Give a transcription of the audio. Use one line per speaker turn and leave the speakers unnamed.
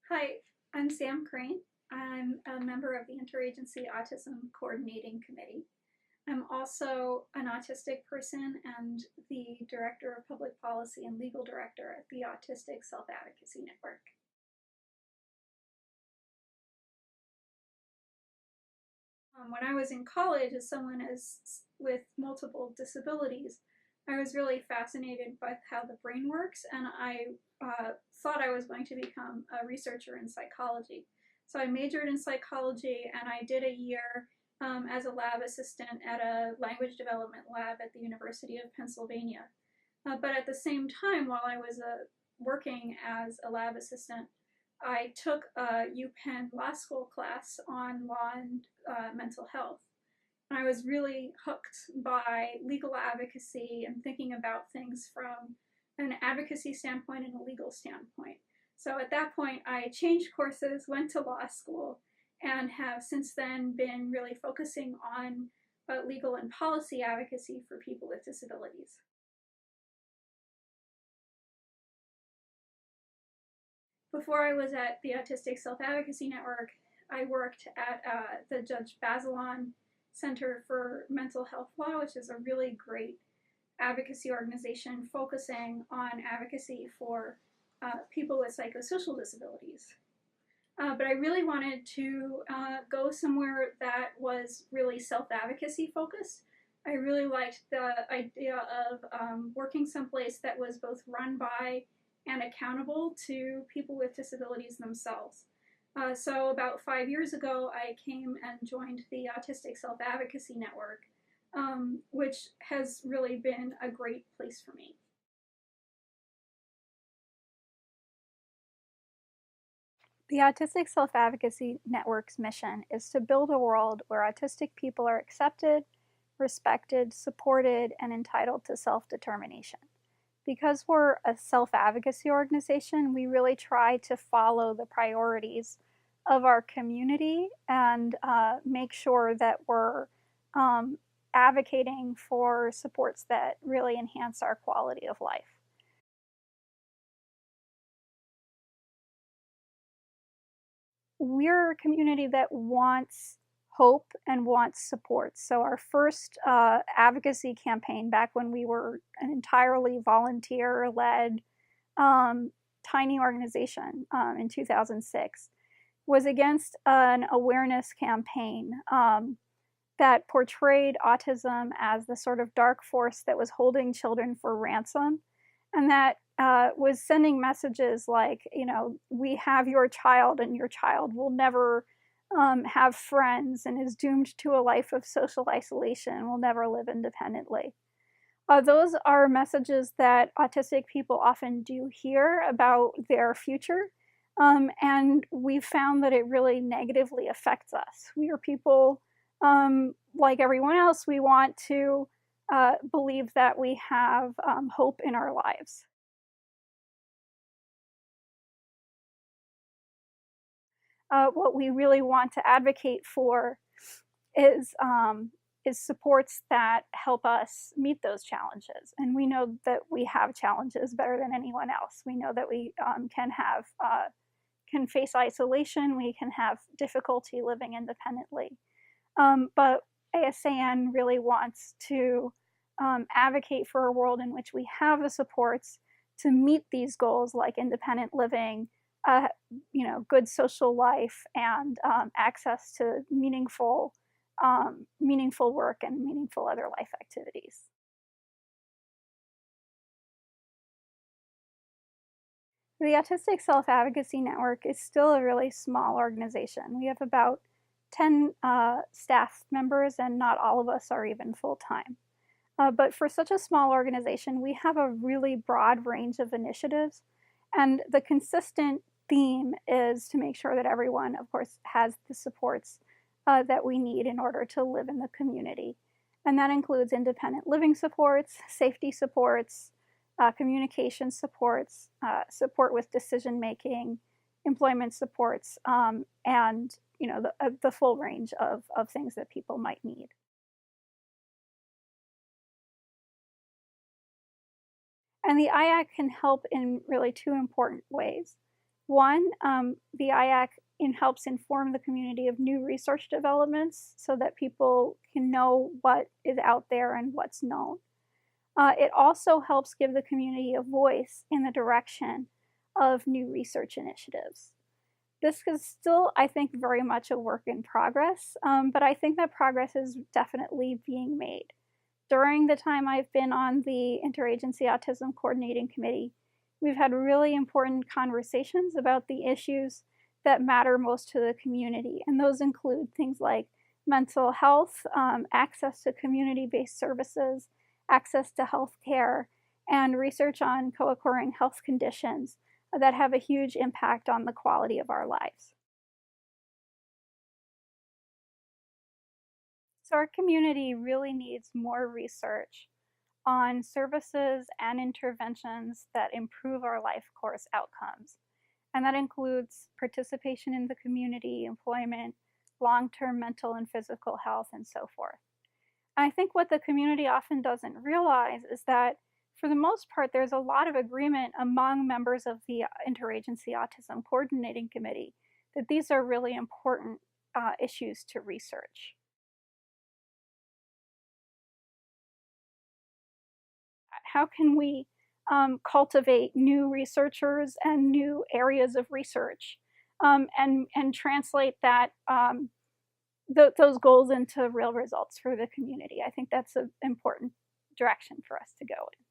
Hi, I'm Sam Crane. I'm a member of the Interagency Autism Coordinating Committee. I'm also an autistic person and the Director of Public Policy and Legal Director at the Autistic Self Advocacy Network. When I was in college, as someone with multiple disabilities, I was really fascinated by how the brain works, and I thought I was going to become a researcher in psychology. So I majored in psychology, and I did a year as a lab assistant at a language development lab at the University of Pennsylvania. But at the same time, while I was working as a lab assistant, I took a UPenn law school class on law and mental health. And I was really hooked by legal advocacy and thinking about things from an advocacy standpoint and a legal standpoint. So at that point, I changed courses, went to law school, and have since then been really focusing on legal and policy advocacy for people with disabilities. Before I was at the Autistic Self Advocacy Network, I worked at the Judge Bazelon Center for Mental Health Law, which is a really great advocacy organization focusing on advocacy for people with psychosocial disabilities. But I really wanted to go somewhere that was really self-advocacy focused. I really liked the idea of working someplace that was both run by and accountable to people with disabilities themselves. So about 5 years ago, I came and joined the Autistic Self Advocacy Network, which has really been a great place for me. The Autistic Self Advocacy Network's mission is to build a world where autistic people are accepted, respected, supported, and entitled to self determination. Because we're a self advocacy organization, we really try to follow the priorities of our community and make sure that we're advocating for supports that really enhance our quality of life. We're a community that wants hope and wants support. So our first advocacy campaign back when we were an entirely volunteer-led tiny organization in 2006 was against an awareness campaign that portrayed autism as the sort of dark force that was holding children for ransom, and that was sending messages like, you know, we have your child and your child will never have friends and is doomed to a life of social isolation, will never live independently. Those are messages that autistic people often do hear about their future. And we've found that it really negatively affects us. We are people like everyone else. We want to believe that we have hope in our lives. What we really want to advocate for is supports that help us meet those challenges. And we know that we have challenges better than anyone else. We know that we can face isolation. We can have difficulty living independently. But ASAN really wants to advocate for a world in which we have the supports to meet these goals, like independent living, good social life, and access to meaningful work and meaningful other life activities. The Autistic Self Advocacy Network is still a really small organization. We have about 10 staff members, and not all of us are even full-time. But for such a small organization, we have a really broad range of initiatives, and the consistent theme is to make sure that everyone, of course, has the supports that we need in order to live in the community. And that includes independent living supports, safety supports, communication supports, support with decision making, employment supports, and the full range of things that people might need. And the IAC can help in really two important ways. One, the IAC helps inform the community of new research developments so that people can know what is out there and what's known. It also helps give the community a voice in the direction of new research initiatives. This is still, I think, very much a work in progress, but I think that progress is definitely being made. During the time I've been on the Interagency Autism Coordinating Committee, we've had really important conversations about the issues that matter most to the community, and those include things like mental health, access to community-based services, access to health care, and research on co-occurring health conditions that have a huge impact on the quality of our lives. So our community really needs more research on services and interventions that improve our life course outcomes. And that includes participation in the community, employment, long-term mental and physical health, and so forth. I think what the community often doesn't realize is that, for the most part, there's a lot of agreement among members of the Interagency Autism Coordinating Committee that these are really important issues to research. How can we cultivate new researchers and new areas of research, and translate those goals into real results for the community? I think that's an important direction for us to go in.